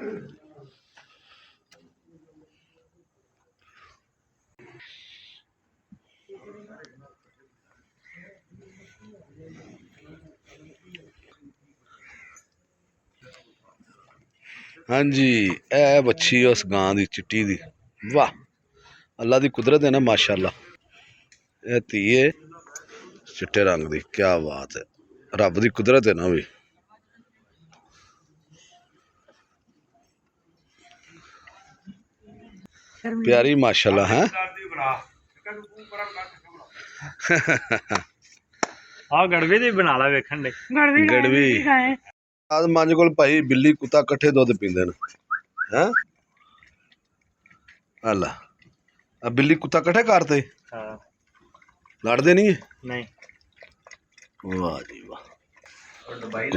हाँ जी, ए बच्ची उस गां दी चिट्टी दी। वाह, अल्लाह दी कुदरत है ना माशाअल्लाह। ए धीए चिट्टे रंग दी, क्या बात है, रब दी कुदरत है ना भी। प्यारी माशाअल्लाह है। हाँ गड़वी दी बना ला वेखन दे। गड़वी आज मांझ कोल भाई बिल्ली कुत्ता कट्ठे दुध पींदे न हैं। अल्लाह, अब बिल्ली कुत्ता कट्ठे करते लड़ते नहीं है? नहीं। वाह जी वाह। दुबई